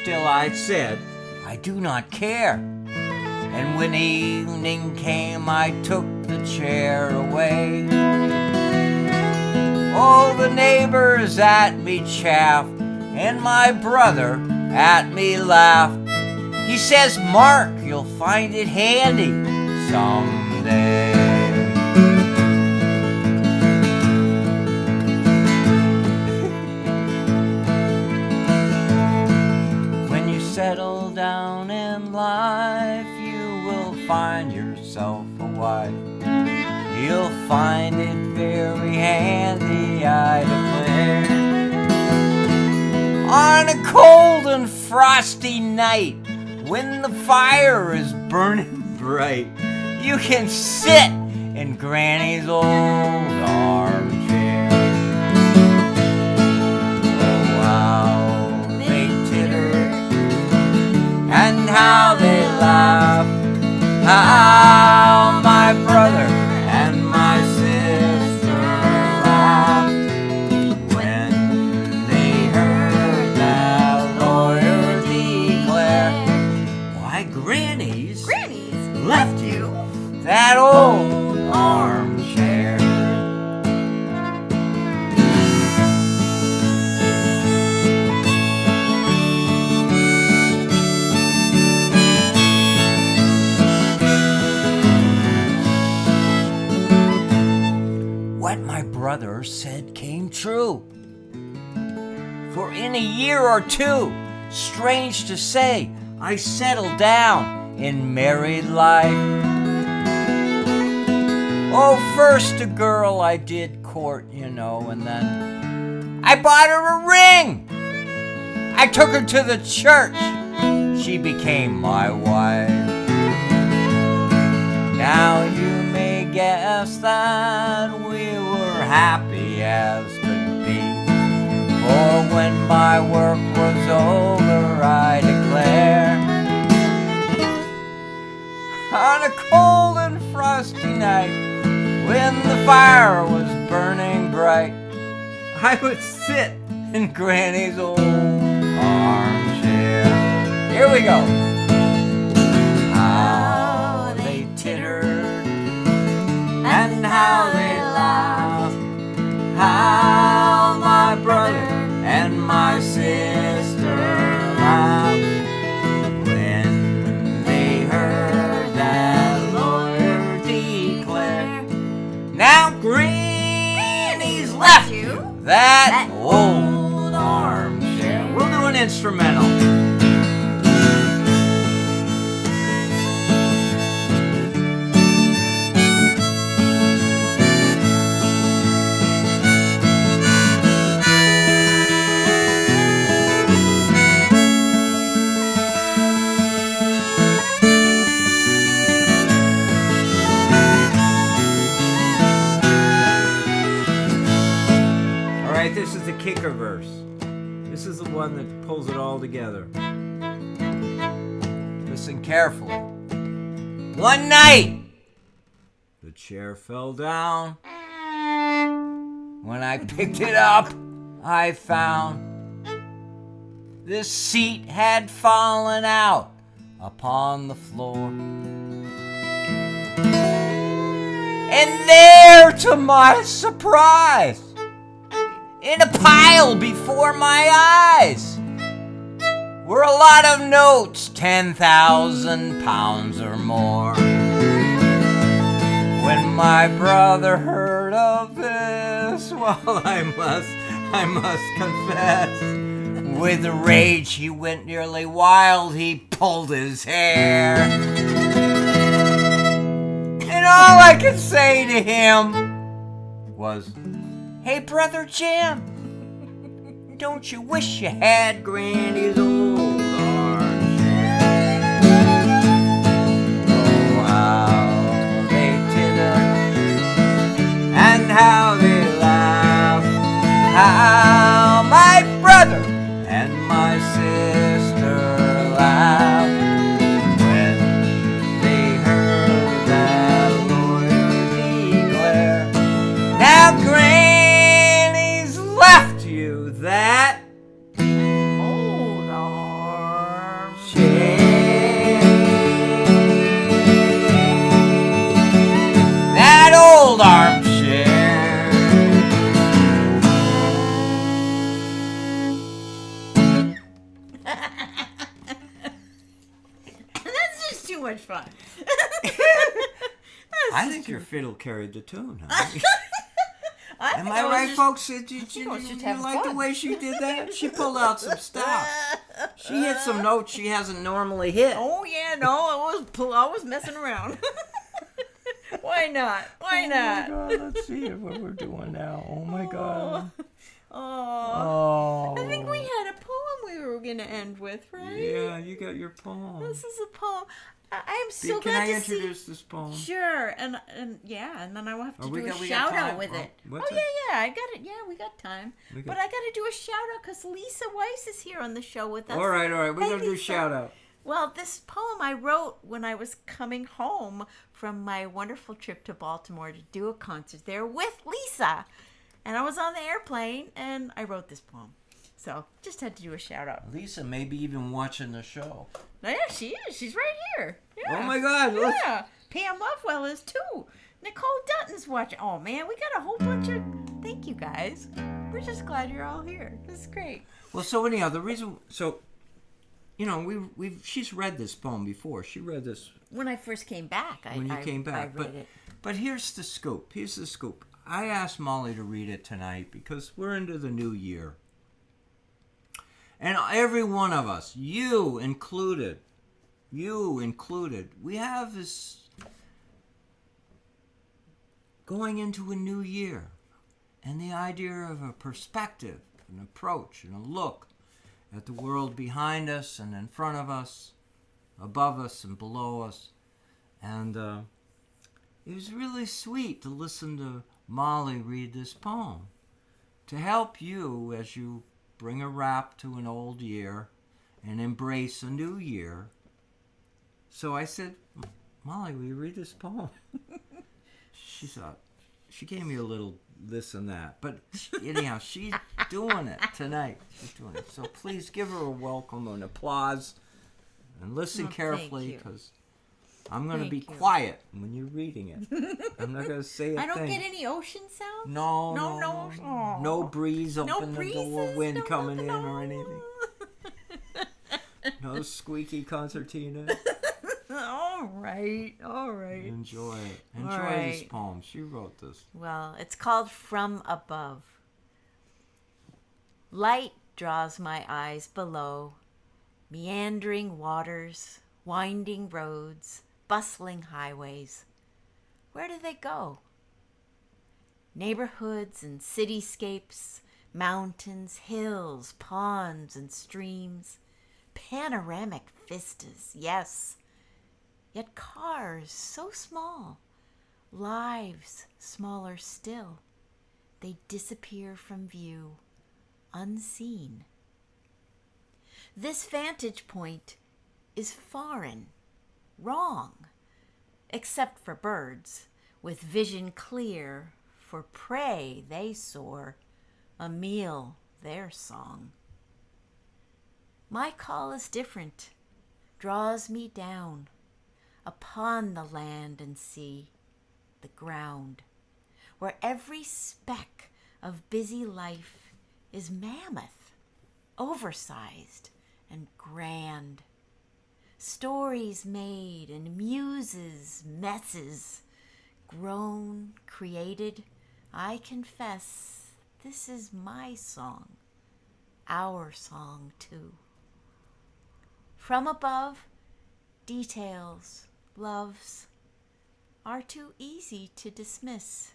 Speaker 1: Still I said, I do not care. And when evening came, I took the chair away. Oh, the neighbors at me chaffed, and my brother at me laughed. He says, Mark, you'll find it handy someday. When you settle down in life, you will find yourself a wife. You'll find it very handy, I declare. On a cold and frosty night, when the fire is burning bright, you can sit in Granny's old armchair. Oh, how they titter and how they laugh, how my brother and my sister laughed when they heard that lawyer declare, why, Granny's left you that old armchair. What my brother said came true. For in a year or two, strange to say, I settled down in married life. Oh, first a girl I did court, and then I bought her a ring. I took her to the church. She became my wife. Now you may guess that we were happy as could be. For when my work was over, I declare, on a cold and frosty night, when the fire was burning bright, I would sit in Granny's old armchair. Here we go. How they tittered and how they laughed, how my brother and my sister laughed when they heard that lawyer declare, now Granny's left you that old armchair. We'll do an instrumental. This is the kicker verse. This is the one that pulls it all together. Listen carefully. One night, the chair fell down. When I picked it up, I found this seat had fallen out upon the floor. And there, to my surprise, in a pile before my eyes were a lot of notes, 10,000 pounds or more. When my brother heard of this, well, I must confess, with rage he went nearly wild, he pulled his hair. And all I could say to him was, hey, Brother Jim, don't you wish you had Granny's old armchair? Oh, how they tittered and how they laughed, how my brother and my sister laughed when they heard that lawyer declare, now Granny's left you that old armchair. That old armchair.
Speaker 2: That's just too much fun.
Speaker 1: I think your fiddle carried the tune, huh? Am I right, folks? Did you like the way she did that? She pulled out some stuff. She hit some notes she hasn't normally hit.
Speaker 2: Oh yeah, no, I was messing around. Why not? Why not?
Speaker 1: Oh my God, let's see what we're doing now. Oh my God.
Speaker 2: Oh. I think we had a poem we were going to end with, right?
Speaker 1: Yeah, you got your poem.
Speaker 2: This is a poem. I'm so
Speaker 1: Can
Speaker 2: glad
Speaker 1: I
Speaker 2: to
Speaker 1: introduce this poem?
Speaker 2: Sure, and yeah, and then I will have to do a shout out with it.
Speaker 1: What's
Speaker 2: yeah, I got it. Yeah, we got time. But I got to do a shout out because Lisa Weiss is here on the show with us.
Speaker 1: All right. We're going to do a
Speaker 2: Lisa.
Speaker 1: shout out.
Speaker 2: Well, this poem I wrote when I was coming home from my wonderful trip to Baltimore to do a concert there with Lisa. And I was on the airplane and I wrote this poem. So just had to do a shout out.
Speaker 1: Lisa may be even watching the show.
Speaker 2: Yeah, she is. She's right here. Yeah.
Speaker 1: Oh my God. Look.
Speaker 2: Yeah. Pam Lovewell is too. Nicole Dutton's watching. Oh man, we got a whole bunch of. Thank you guys. We're just glad you're all here. This is great.
Speaker 1: Well, so anyhow, the reason. So, you know, she's read this poem before. She read this
Speaker 2: when I first came back.
Speaker 1: When you came back,
Speaker 2: I read it.
Speaker 1: But here's the scoop. I asked Molly to read it tonight because we're into the new year. And every one of us, you included, we have this going into a new year. And the idea of a perspective, an approach, and a look at the world behind us and in front of us, above us and below us. And it was really sweet to listen to Molly read this poem. to help you as you bring a wrap to an old year and embrace a new year. So I said, Molly, will you read this poem? She thought, she gave me a little this and that. But anyhow, she's doing it tonight. She's doing it. So please give her a welcome and applause. And listen carefully, because I'm going to be quiet when you're reading it. I'm not going to say a thing.
Speaker 2: I don't get any ocean sounds?
Speaker 1: No.
Speaker 2: Aw.
Speaker 1: No breeze
Speaker 2: No
Speaker 1: open the door,
Speaker 2: breezes,
Speaker 1: wind
Speaker 2: no
Speaker 1: coming in
Speaker 2: nothing,
Speaker 1: or
Speaker 2: no.
Speaker 1: anything. No squeaky concertina.
Speaker 2: All right.
Speaker 1: Enjoy it.
Speaker 2: All
Speaker 1: Enjoy this
Speaker 2: right.
Speaker 1: poem. She wrote this.
Speaker 2: Well, it's called From Above. Light draws my eyes below, meandering waters, winding roads, bustling highways. Where do they go? Neighborhoods and cityscapes, mountains, hills, ponds, and streams, panoramic vistas, yes. Yet cars so small, lives smaller still. They disappear from view, unseen. This vantage point is foreign, wrong, except for birds, with vision clear. For prey they soar, a meal their song. My call is different, draws me down upon the land and sea, the ground, where every speck of busy life is mammoth, oversized and grand. Stories made and muses, messes, grown, created. I confess this is my song, our song too. From above, details, loves, are too easy to dismiss.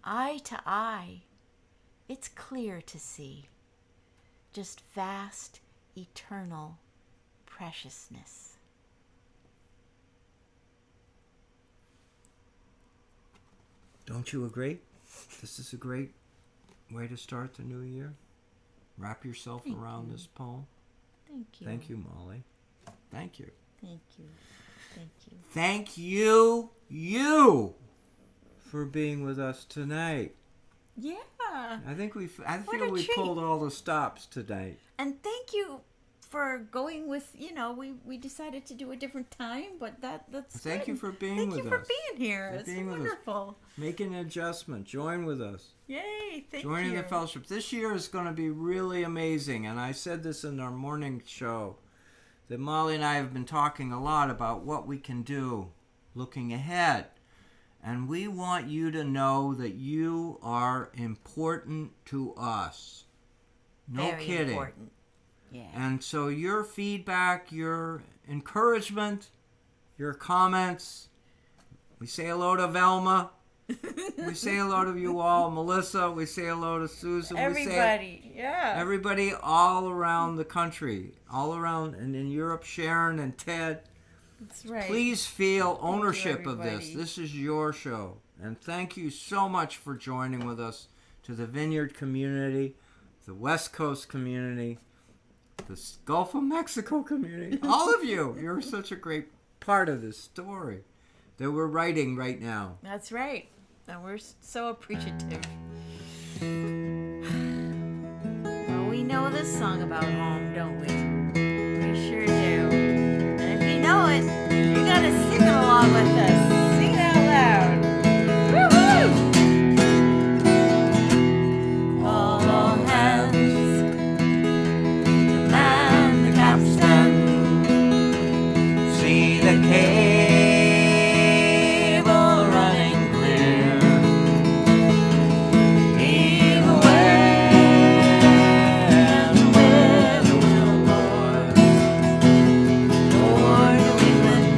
Speaker 2: Eye to eye, it's clear to see, just vast, eternal preciousness.
Speaker 1: Don't you agree? This is a great way to start the new year. Wrap yourself
Speaker 2: Thank
Speaker 1: around
Speaker 2: you.
Speaker 1: this poem.
Speaker 2: Thank you.
Speaker 1: Thank you, Molly. Thank you.
Speaker 2: Thank you. Thank you.
Speaker 1: Thank you for being with us tonight.
Speaker 2: Yeah.
Speaker 1: I
Speaker 2: What
Speaker 1: feel
Speaker 2: a
Speaker 1: we
Speaker 2: treat.
Speaker 1: pulled all the stops tonight.
Speaker 2: And thank you for going with, we decided to do a different time, but that's
Speaker 1: Thank
Speaker 2: good.
Speaker 1: you for being
Speaker 2: Thank
Speaker 1: with
Speaker 2: you for
Speaker 1: us.
Speaker 2: being here.
Speaker 1: For
Speaker 2: It's
Speaker 1: being with us.
Speaker 2: wonderful.
Speaker 1: Make an adjustment. Join with us.
Speaker 2: Yay, thank
Speaker 1: Joining
Speaker 2: you.
Speaker 1: the fellowship. This year is going to be really amazing. And I said this in our morning show, that Molly and I have been talking a lot about what we can do looking ahead. And we want you to know that you are important to us. No
Speaker 2: Very
Speaker 1: kidding.
Speaker 2: important. Yeah.
Speaker 1: And so your feedback, your encouragement, your comments, we say hello to Velma. We say hello to you all. Melissa, we say hello to Susan.
Speaker 2: Everybody, yeah.
Speaker 1: Everybody all around the country, all around, and in Europe, Sharon and Ted.
Speaker 2: That's right.
Speaker 1: Please feel
Speaker 2: Thank you,
Speaker 1: ownership of this.
Speaker 2: everybody.
Speaker 1: This is your show. And thank you so much for joining with us, to the Vineyard community, the West Coast community, the Gulf of Mexico community. All of you. You're such a great part of this story that we're writing right now.
Speaker 2: That's right. And we're so appreciative. Well, we know this song about home, don't we? We sure do. And if you know it, you gotta sing it along with us. Sing it out loud. Woo-hoo! Call all hands to man the capstan.
Speaker 1: See the cable running clear. Heave away and with the wheel boys toward New England.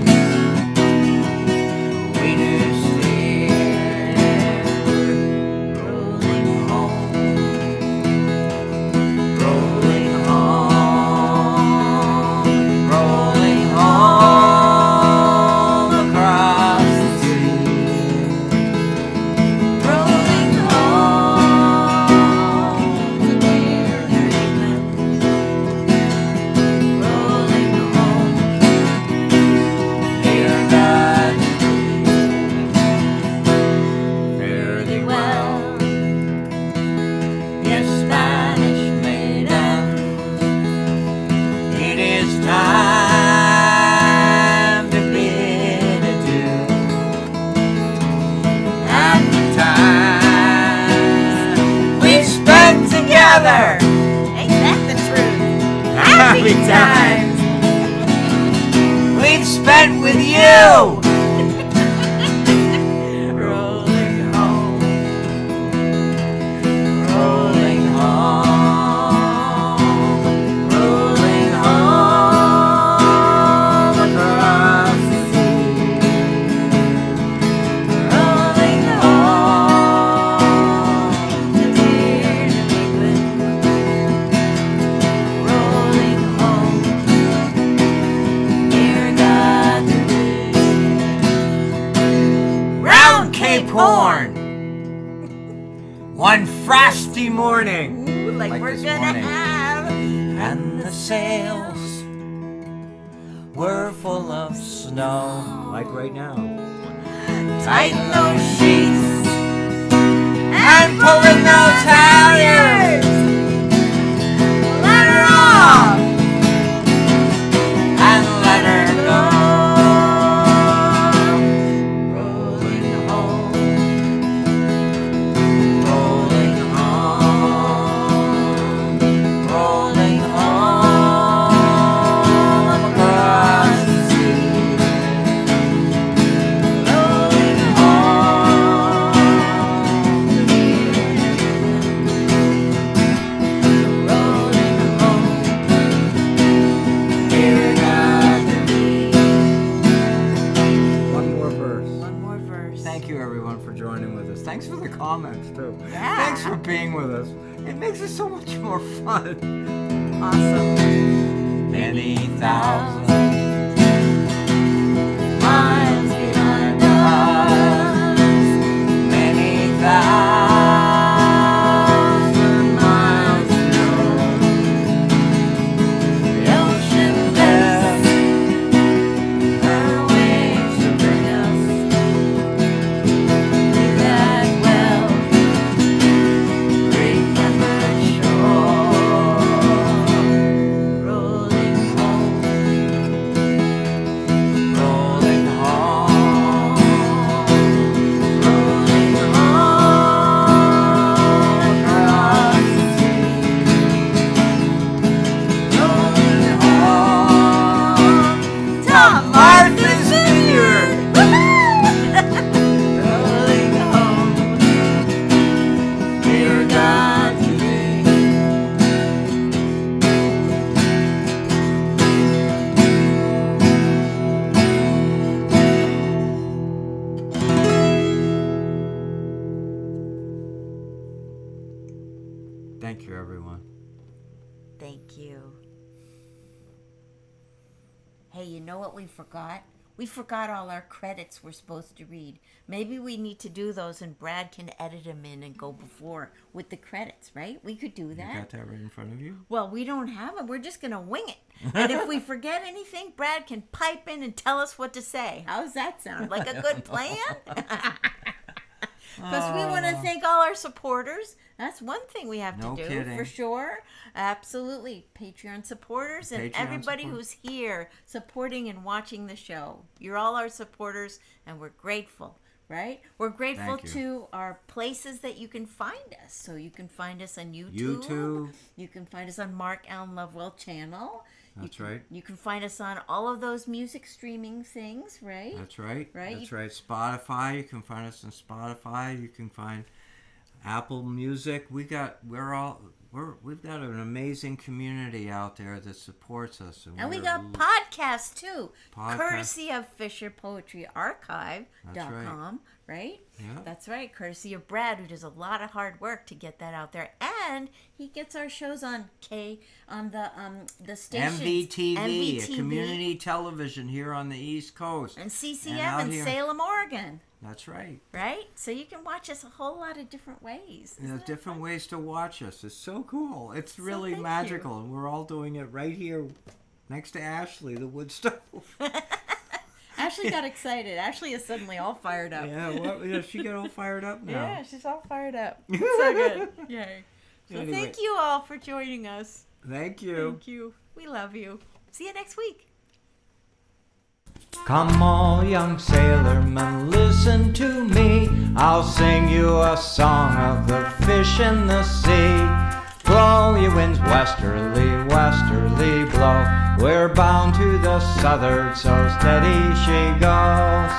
Speaker 1: together.
Speaker 2: Ain't that the truth? Happy times.
Speaker 1: We've spent with you.
Speaker 2: Rolling home.
Speaker 1: Rolling home, rolling home across the sea.
Speaker 2: Rolling home. The tears of England. Rolling home. Near God to thee.
Speaker 1: Round Cape Horn. One frosty morning,
Speaker 2: Ooh, like we're
Speaker 1: this
Speaker 2: gonna
Speaker 1: morning.
Speaker 2: have.
Speaker 1: and the sails were full of snow, like right now.
Speaker 2: Tighten those sheets
Speaker 1: And pulling those halyards,
Speaker 2: let her off.
Speaker 1: and let her go.
Speaker 2: Rolling home.
Speaker 1: Rolling home, rolling home across the sea.
Speaker 2: Rolling home. Rolling home.
Speaker 1: Dear God to thee. One more verse.
Speaker 2: One more verse.
Speaker 1: Thank you, everyone, for joining with us. Thanks for the comments, too.
Speaker 2: Yeah.
Speaker 1: Thanks for being with us. It makes it so much more fun.
Speaker 2: Awesome.
Speaker 1: Many thousands
Speaker 2: Miles behind us.
Speaker 1: many thousand miles ago.
Speaker 2: The ocean lifts her waves to bring us to that well remembered shore. Rolling home.
Speaker 1: Rolling home,
Speaker 2: Rolling home across the sea. Rolling home to Martha's Vineyard. Rolling home, dear God to thee.
Speaker 1: Thank you, everyone.
Speaker 2: Thank you. Hey, you know what we forgot? We forgot all our credits we're supposed to read. Maybe we need to do those and Brad can edit them in and go before with the credits, right? We could do
Speaker 1: You
Speaker 2: that.
Speaker 1: got that right in front of you?
Speaker 2: Well, we don't have them. We're just going to wing it. And if we forget anything, Brad can pipe in and tell us what to say. How's that sound? Like a good plan? Because we want to thank all our supporters. That's one thing we have
Speaker 1: No
Speaker 2: to do
Speaker 1: kidding.
Speaker 2: for sure. Absolutely. Patreon supporters and
Speaker 1: Patreon
Speaker 2: everybody
Speaker 1: support.
Speaker 2: who's here supporting and watching the show. You're all our supporters and we're grateful, right? We're grateful
Speaker 1: Thank you.
Speaker 2: to our places that you can find us. So you can find us on YouTube.
Speaker 1: YouTube.
Speaker 2: You can find us on Mark Allen Lovewell channel.
Speaker 1: That's right.
Speaker 2: You can find us on all of those music streaming things, right?
Speaker 1: That's right.
Speaker 2: Right?
Speaker 1: That's right. Spotify. You can find us on Spotify. You can find Apple Music. We've got an amazing community out there that supports us,
Speaker 2: And we
Speaker 1: we're
Speaker 2: got podcasts too,
Speaker 1: Podcast.
Speaker 2: courtesy of FisherPoetryArchive.com, right?
Speaker 1: Yeah.
Speaker 2: That's right, courtesy of Brad, who does a lot of hard work to get that out there, and he gets our shows on the stations
Speaker 1: MVTV, a community television here on the East Coast.
Speaker 2: and
Speaker 1: And
Speaker 2: CCM
Speaker 1: out
Speaker 2: in
Speaker 1: here-
Speaker 2: Salem, Oregon,
Speaker 1: That's right.
Speaker 2: right? So you can watch us a whole lot of different ways. Isn't
Speaker 1: There's
Speaker 2: that
Speaker 1: different ways to watch us. It's so cool. It's really
Speaker 2: thank
Speaker 1: magical, and we're all doing it right here next to Ashley, the wood stove.
Speaker 2: Ashley got excited. Ashley is suddenly all fired up.
Speaker 1: Yeah, she got all fired up now.
Speaker 2: Yeah, she's all fired up. It's so good. Yay. So
Speaker 1: Anyway.
Speaker 2: thank you all for joining us.
Speaker 1: Thank you.
Speaker 2: Thank you. We love you. See you next week.
Speaker 1: Come all young sailormen, listen to me. I'll sing you a song of the fish in the sea. Blow westerly, westerly blow. We're bound to the southward, so steady she goes.